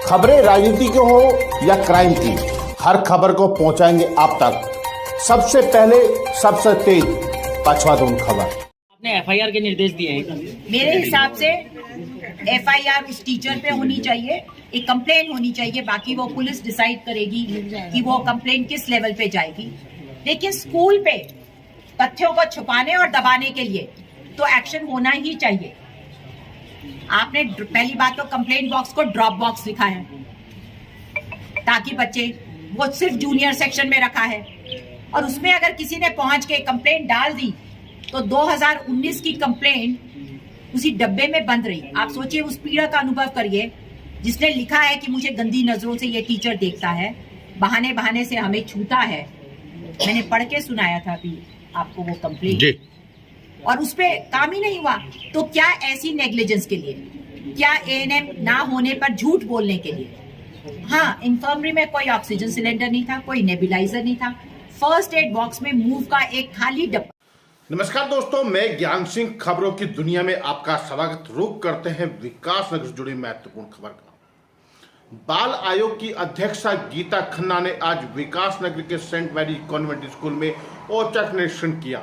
खबरें राजनीति की हो या क्राइम की, हर खबर को पहुंचाएंगे आप तक सबसे पहले, सबसे तेज पचवादून खबर। आपने एफआईआर के निर्देश दिए हैं। मेरे हिसाब से एफआईआर उस टीचर पे होनी चाहिए, एक कंप्लेंट होनी चाहिए, बाकी वो पुलिस डिसाइड करेगी कि वो कंप्लेंट किस लेवल पे जाएगी। लेकिन स्कूल पे तथ्यों को छुपाने और दबाने के लिए तो एक्शन होना ही चाहिए। आपने पहली बात तो कंप्लेंट बॉक्स को ड्रॉप बॉक्स लिखा है ताकि बच्चे, वो सिर्फ जूनियर सेक्शन में रखा है, और उसमें अगर किसी ने पहुंच के कंप्लेंट डाल दी तो 2019 की कंप्लेंट उसी डब्बे में बंद रही। आप सोचिए, उस पीड़ा का अनुभव करिए जिसने लिखा है कि मुझे गंदी नजरों से ये टीचर देखता है, बहाने बहाने से हमें छूता है। मैंने पढ़ के सुनाया था अभी आपको वो कंप्लेंट, और उस पे काम ही नहीं हुआ। तो क्या ऐसी नेग्लिजेंस के लिए, क्या एएनएम ना होने पर झूठ बोलने के लिए? हाँ, इंफर्मरी में कोई ऑक्सीजन सिलेंडर नहीं था, कोई नेबुलाइजर नहीं था, फर्स्ट एड बॉक्स में मूव का एक खाली डब्बा। नमस्कार दोस्तों, मैं ज्ञान सिंह खबरों की दुनिया में आपका स्वागत। रुक करते हैं विकास नगर से जुड़ी महत्वपूर्ण खबर का। बाल आयोग की अध्यक्षा गीता खन्ना ने आज विकास नगर के सेंट मैरी कॉन्वेंट स्कूल में औचक निरीक्षण किया।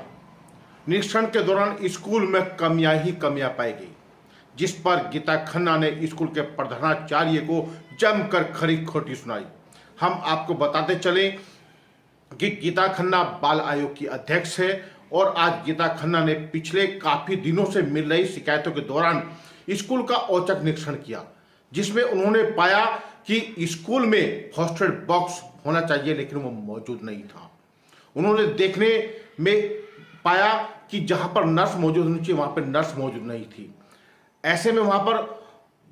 निरीक्षण के दौरान स्कूल में कमियां ही कमियां पाई गई, जिस पर गीता खन्ना ने स्कूल के प्रधानाचार्य को जमकर खरी खोटी सुनाई। हम आपको बताते चले कि गीता खन्ना बाल आयोग की अध्यक्ष है और आज गीता खन्ना ने पिछले काफी दिनों से मिल रही शिकायतों के दौरान स्कूल का औचक निरीक्षण किया, जिसमें उन्होंने पाया कि स्कूल में फर्स्ट एड बॉक्स होना चाहिए, लेकिन वो मौजूद नहीं था। उन्होंने देखने में पाया कि जहां पर नर्स मौजूद होनी चाहिए वहां पर नर्स मौजूद नहीं थी। ऐसे में वहां पर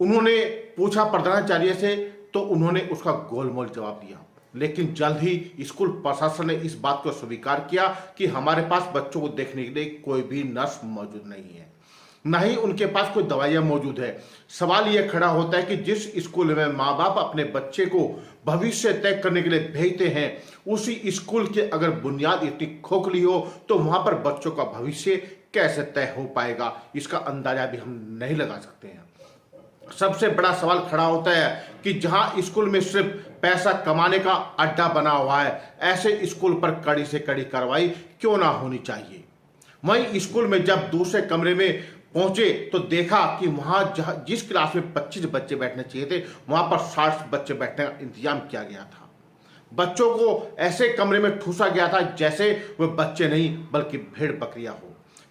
उन्होंने पूछा प्रधानाचार्य से, तो उन्होंने उसका गोलमोल जवाब दिया। लेकिन जल्द ही स्कूल प्रशासन ने इस बात को स्वीकार किया कि हमारे पास बच्चों को देखने के लिए कोई भी नर्स मौजूद नहीं है, न ही उनके पास कोई दवाइयां मौजूद है। सवाल यह खड़ा होता है कि जिस स्कूल में माँ बाप अपने बच्चे को भविष्य तय करने के लिए भेजते हैं, उसी स्कूल की अगर बुनियाद इतनी खोखली हो तो वहां पर बच्चों का भविष्य कैसे तय हो पाएगा, इसका अंदाजा भी हम नहीं लगा सकते हैं। सबसे बड़ा सवाल खड़ा होता है कि जहां स्कूल में सिर्फ पैसा कमाने का अड्डा बना हुआ है, ऐसे स्कूल पर कड़ी से कड़ी कार्रवाई क्यों ना होनी चाहिए। वहीं स्कूल में जब दूसरे कमरे में पहुंचे तो देखा कि वहां जिस क्लास में 25 बच्चे बैठने चाहिए थे, वहां पर 60 बच्चे बैठने का इंतजाम किया गया था। बच्चों को ऐसे कमरे में ठूसा गया था जैसे वे बच्चे नहीं बल्कि भेड़ बकरियां हो।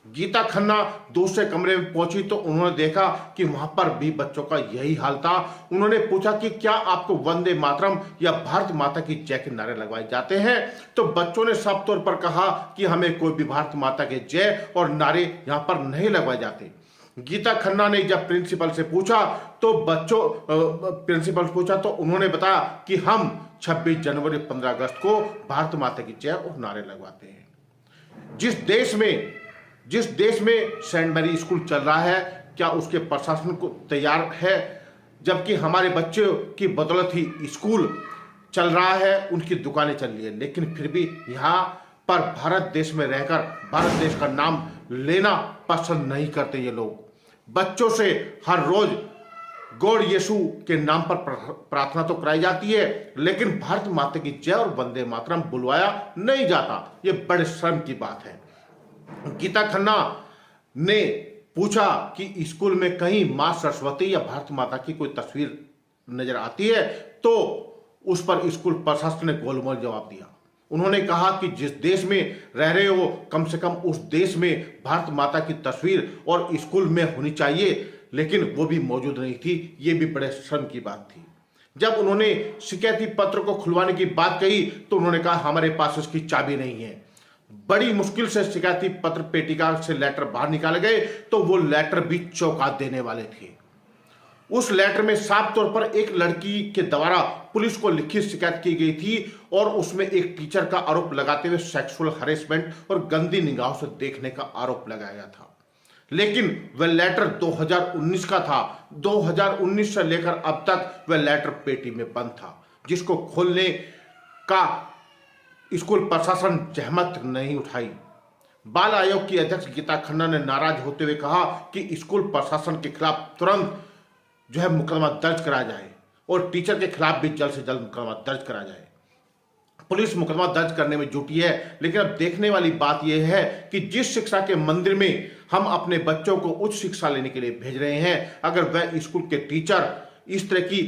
गीता खन्ना दूसरे कमरे में पहुंची तो उन्होंने देखा कि वहां पर भी बच्चों का यही हाल था। उन्होंने पूछा कि क्या आपको वंदे मातरम या भारत माता की जय के नारे लगवाए जाते हैं? तो बच्चों ने साफ तौर पर कहा कि हमें कोई भी भारत माता के जय और नारे यहां पर नहीं लगवाए जाते। गीता खन्ना ने जब प्रिंसिपल से पूछा तो उन्होंने बताया कि हम 26 जनवरी 15 अगस्त को भारत माता की जय और नारे लगवाते हैं। जिस देश में सेंट मैरी स्कूल चल रहा है, क्या उसके प्रशासन को तैयार है? जबकि हमारे बच्चों की बदौलत ही स्कूल चल रहा है, उनकी दुकानें चल रही है, लेकिन फिर भी यहाँ पर भारत देश में रहकर भारत देश का नाम लेना पसंद नहीं करते ये लोग। बच्चों से हर रोज गॉड यीशु के नाम पर प्रार्थना तो कराई जाती है, लेकिन भारत माता की जय और वंदे मातरम बुलवाया नहीं जाता। ये बड़े शर्म की बात है। गीता खन्ना ने पूछा कि स्कूल में कहीं मां सरस्वती या भारत माता की कोई तस्वीर नजर आती है? तो उस पर स्कूल प्रशासन ने गोलमोल जवाब दिया। उन्होंने कहा कि जिस देश में रह रहे हो, कम से कम उस देश में भारत माता की तस्वीर और स्कूल में होनी चाहिए, लेकिन वो भी मौजूद नहीं थी। ये भी बड़े शर्म की बात थी। जब उन्होंने शिकायती पत्र को खुलवाने की बात कही तो उन्होंने कहा हमारे पास उसकी चाबी नहीं है। बड़ी मुश्किल से शिकायती पत्र पेटिका से लेटर बाहर निकाले गए तो वो लेटर भी चौंका देने वाले थे। उस लेटर में साफ तौर पर एक लड़की के द्वारा पुलिस को लिखित शिकायत की गई थी और उसमें एक टीचर का आरोप लगाते हुए सेक्सुअल हरेसमेंट और गंदी निगाहों से देखने का आरोप लगाया गया था। लेकिन वह लेटर 2019 का था। 2019 से लेकर अब तक वह लेटर पेटी में बंद था, जिसको खोलने का स्कूल प्रशासन जहमत नहीं उठाई। बाल आयोग की अध्यक्ष गीता खन्ना ने नाराज होते हुए कहा कि स्कूल प्रशासन के खिलाफ तुरंत मुकदमा दर्ज कराया जाए। और टीचर के खिलाफ भी जल्द से जल्द मुकदमा दर्ज करा जाए। पुलिस मुकदमा दर्ज करने में जुटी है, लेकिन अब देखने वाली बात यह है कि जिस शिक्षा के मंदिर में हम अपने बच्चों को उच्च शिक्षा लेने के लिए भेज रहे हैं, अगर वह स्कूल के टीचर इस तरह की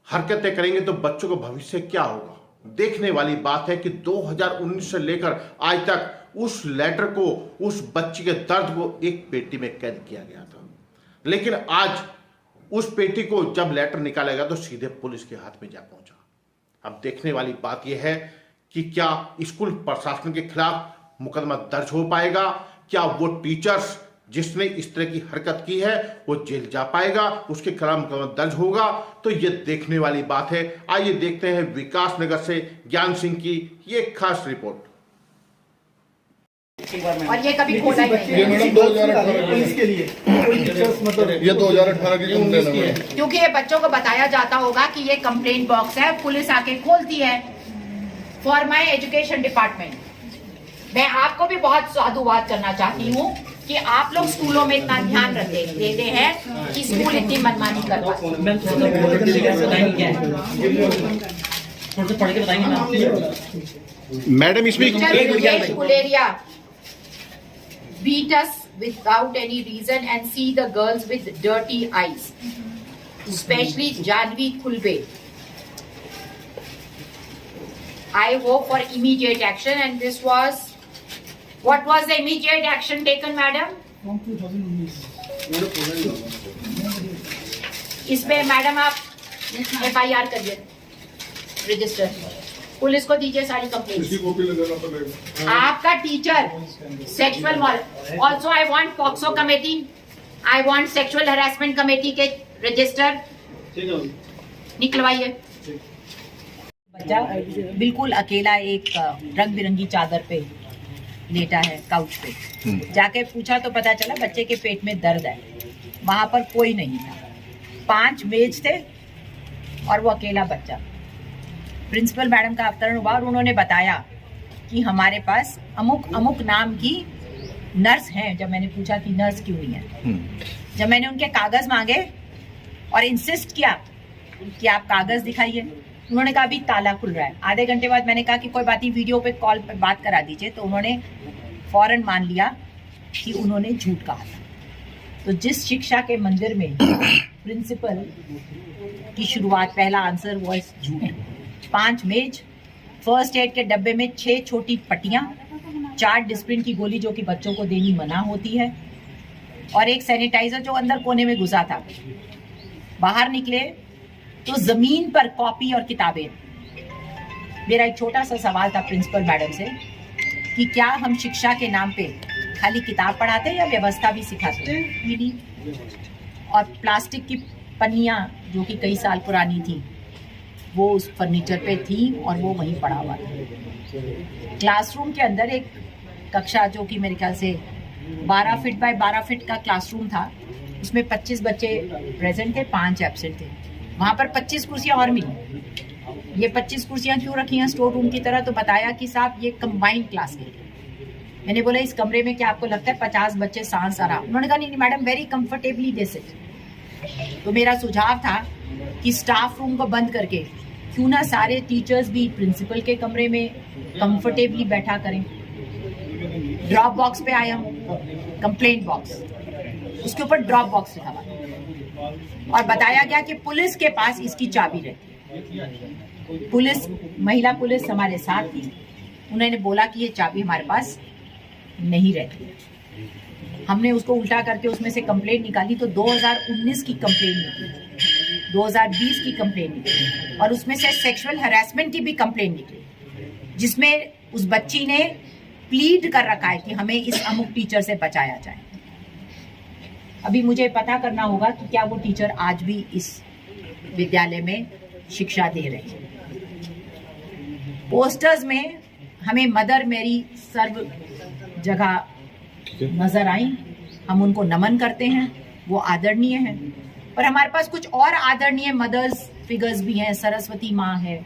हरकतें करेंगे तो बच्चों का भविष्य क्या होगा। देखने वाली बात है कि 2019 से लेकर आज तक उस लेटर को, उस बच्ची के दर्द को एक पेटी में कैद किया गया था, लेकिन आज उस पेटी को जब लेटर निकाला गया तो सीधे पुलिस के हाथ में जा पहुंचा। अब देखने वाली बात यह है कि क्या स्कूल प्रशासन के खिलाफ मुकदमा दर्ज हो पाएगा, क्या वो टीचर्स जिसने इस तरह की हरकत की है वो जेल जा पाएगा, उसके खिलाफ मुकदमा दर्ज होगा, तो ये देखने वाली बात है। आइए देखते हैं विकास नगर से ज्ञान सिंह की ये खास रिपोर्ट। और ये कभी खोला ही नहीं। ये मैडम 2018 पुलिस के लिए मतलब ये 2018 की कंप्लेन है, क्योंकि ये बच्चों को बताया जाता होगा कि ये कंप्लेंट बॉक्स है, पुलिस आके खोलती है। फॉर माई एजुकेशन डिपार्टमेंट, मैं आपको भी बहुत साधुवाद करना चाहती हूँ कि आप लोग स्कूलों में इतना ध्यान देते हैं कि स्कूल इतनी मनमानी कर पाते हैं। मैडम इसमें Guleria beat us without any reason and see the girls with dirty eyes, especially Janvi Khulbe. I hope for immediate action, and this was, what was the immediate action taken, madam? इसमें madam आप FIR करिए, register, police को दीजिए सारी complaint. आपका teacher sexual, also I want POCSO committee, I want sexual harassment committee के register निकलवाइए। बच्चा बिल्कुल अकेला एक रंग बिरंगी चादर पे लेटा है काउच पे। जाके पूछा तो पता चला बच्चे के पेट में दर्द है। वहां पर कोई नहीं था, 5 मेज थे और वो अकेला बच्चा। प्रिंसिपल मैडम का अवतरण हुआ और उन्होंने बताया कि हमारे पास अमुक अमुक नाम की नर्स हैं। जब मैंने पूछा कि नर्स क्यों नहीं है, जब मैंने उनके कागज मांगे और इंसिस्ट किया कि आप कागज दिखाइए, उन्होंने कहा अभी ताला खुल रहा है। आधे घंटे बाद मैंने कहा कि कोई बात नहीं, वीडियो पे कॉल पे बात करा दीजिए, तो उन्होंने फौरन मान लिया कि उन्होंने झूठ कहा था। तो जिस शिक्षा के मंदिर में प्रिंसिपल की शुरुआत, पहला आंसर वॉइस झूठ। 5 मेज, फर्स्ट एड के डब्बे में 6 छोटी पट्टियां, 4 डिस्प्रिन की गोली जो कि बच्चों को देनी मना होती है, और एक सैनिटाइजर जो अंदर कोने में घुसा था। बाहर निकले तो जमीन पर कॉपी और किताबें। मेरा एक छोटा सा सवाल था प्रिंसिपल मैडम से कि क्या हम शिक्षा के नाम पे खाली किताब पढ़ाते हैं या व्यवस्था भी सिखाते हैं? और प्लास्टिक की पन्नियां जो कि कई साल पुरानी थी वो उस फर्नीचर पे थी और वो वहीं पड़ा हुआ था। क्लासरूम के अंदर एक कक्षा जो कि मेरे ख्याल से 12 फीट बाय 12 फीट का क्लासरूम था, उसमें 25 बच्चे प्रेजेंट थे, 5 एब्सेंट थे। वहां पर 25 कुर्सियां और मिली। ये 25 कुर्सियां क्यों रखी हैं स्टोर रूम की तरह? तो बताया कि साहब ये कंबाइंड क्लास के लिए। मैंने बोला इस कमरे में क्या आपको लगता है 50 बच्चे सांस आराम? उन्होंने कहा नहीं madam, very comfortably they sit. तो मेरा सुझाव था कि स्टाफ रूम को बंद करके क्यों ना सारे टीचर्स भी प्रिंसिपल के कमरे में कंफर्टेबली बैठा करें। ड्रॉप बॉक्स पे आया हूँ, कंप्लेंट बॉक्स, उसके ऊपर ड्रॉप बॉक्स लिखा हुआ और बताया गया कि पुलिस के पास इसकी चाबी रहती है। पुलिस, महिला पुलिस हमारे साथ थी, उन्होंने बोला कि ये चाबी हमारे पास नहीं रहती है। हमने उसको उल्टा करके उसमें से कंप्लेंट निकाली तो 2019 की कंप्लेंट निकली, 2020 की कंप्लेंट निकली और उसमें से सेक्सुअल हरासमेंट की भी कंप्लेंट निकली, जिसमें उस बच्ची ने प्लीड कर रखा है कि हमें इस अमुक टीचर से बचाया जाए। अभी मुझे पता करना होगा कि क्या वो टीचर आज भी इस विद्यालय में शिक्षा दे रहे हैं। पोस्टर्स में हमें मदर मेरी सर्व जगह नजर आई, हम उनको नमन करते हैं, वो आदरणीय हैं। पर हमारे पास कुछ और आदरणीय मदर्स फिगर्स भी हैं। सरस्वती माँ है,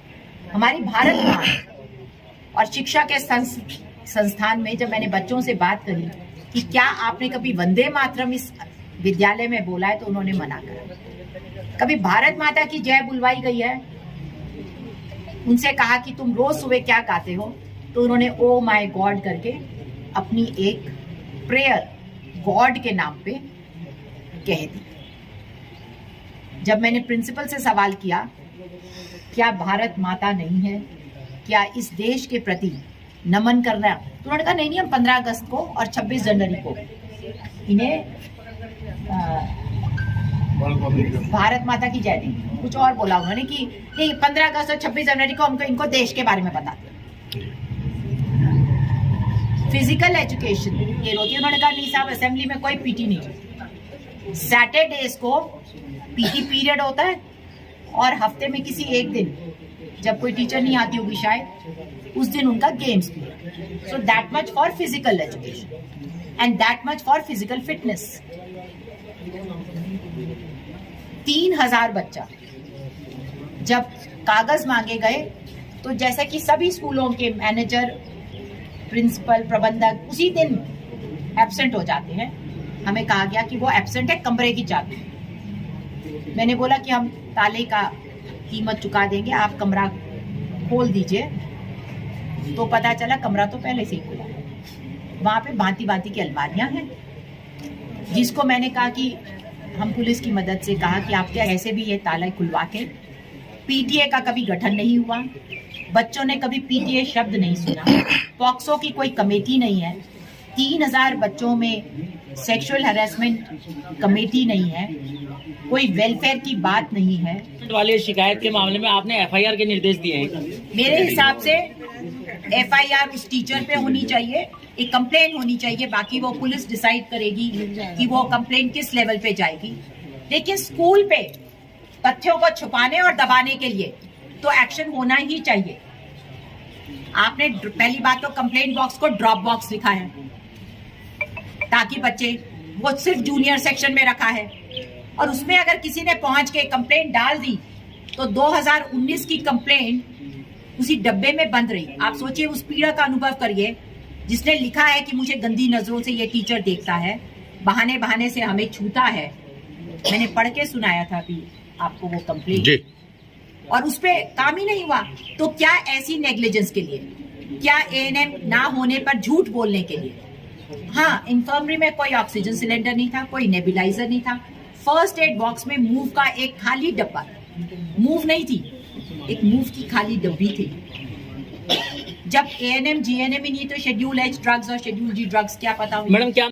हमारी भारत माँ है। और शिक्षा के संस्थान में जब मैंने बच्चों से बात करी कि क्या आपने कभी वंदे मातरम इस विद्यालय में बोला है, तो उन्होंने मना करा। कभी भारत माता की जय बुलवाई गई है? उनसे कहा कि तुम रोज सुबह क्या गाते हो, तो उन्होंने ओ माय गॉड करके अपनी एक प्रेयर गॉड के नाम पे कह दी। जब मैंने प्रिंसिपल से सवाल किया क्या भारत माता नहीं है, क्या इस देश के प्रति नमन करना, तो उन्होंने कहा नहीं हम 15 अगस्त को और 26 जनवरी को इन्हें भारत माता की जय नहीं, कुछ और बोला उन्होंने कि नहीं 15 अगस्त और 26 जनवरी को हमको इनको देश के बारे में बताते। फिजिकल एजुकेशन ये रोती, उन्होंने कहा नहीं साहब असेंबली में कोई पीटी नहीं, सैटरडेज को पीटी पीरियड होता है और हफ्ते में किसी एक दिन जब कोई टीचर नहीं आती होगी शायद उस दिन उनका games period. So that much for physical education and that much for physical fitness. 3000 बच्चा जब कागज मांगे गए तो जैसे कि सभी स्कूलों के मैनेजर, प्रिंसिपल, प्रबंधक उसी दिन एब्सेंट हो जाते हैं, हमें कहा गया कि वो एब्सेंट है कमरे की चाबी। मैंने बोला कि हम ताले का कीमत चुका देंगे, आप कमरा खोल दीजिए। तो पता चला कमरा तो पहले से ही खुला है, वहां पे भांति भांति की अलमारियां हैं, जिसको मैंने कहा कि हम पुलिस की मदद से कहा कि आप क्या ऐसे भी ये ताला खुलवा के, पीटीए का कभी गठन नहीं हुआ, बच्चों ने कभी पीटीए शब्द नहीं सुना, पॉक्सो की कोई कमेटी नहीं है, 3000 बच्चों में सेक्सुअल हैरेसमेंट कमेटी नहीं है, कोई वेलफेयर की बात नहीं है। वाले शिकायत के मामले में आपने एफआईआर के निर्देश दिए हैं? मेरे हिसाब से एफआईआर उस टीचर पे होनी चाहिए, एक कंप्लेन होनी चाहिए, बाकी वो पुलिस डिसाइड करेगी कि वो कंप्लेन किस लेवल पे जाएगी। लेकिन स्कूल पे तथ्यों को छुपाने और दबाने के लिए तो एक्शन होना ही चाहिए। आपने पहली बात तो कंप्लेंट बॉक्स को ड्रॉप बॉक्स लिखा है ताकि बच्चे, वो सिर्फ जूनियर सेक्शन में रखा है, और उसमें अगर किसी ने पहुंच के कंप्लेंट डाल दी तो 2019 की कंप्लेंट उसी डब्बे में बंद रही। आप सोचिए, उस पीड़ा का अनुभव करिए जिसने लिखा है कि मुझे गंदी नजरों से ये टीचर देखता है, बहाने बहाने से हमें छूता है। मैंने पढ़ के सुनाया था अभी आपको वो कंप्लेंट, और उस पर काम ही नहीं हुआ। तो क्या ऐसी नेग्लिजेंस के लिए, क्या एएनएम ना होने पर झूठ बोलने के लिए? हाँ, इन्फर्मरी में कोई ऑक्सीजन सिलेंडर नहीं था, कोई नेबुलाइजर नहीं था, फर्स्ट एड बॉक्स में मूव का एक खाली डब्बा, मूव नहीं थी, एक मूव की खाली डब्बी थी। जब एएनएम जीएनएम ही नहीं तो शेड्यूल एच ड्रग्स और शेड्यूल जी ड्रग्स क्या पता हुई? मैडम क्या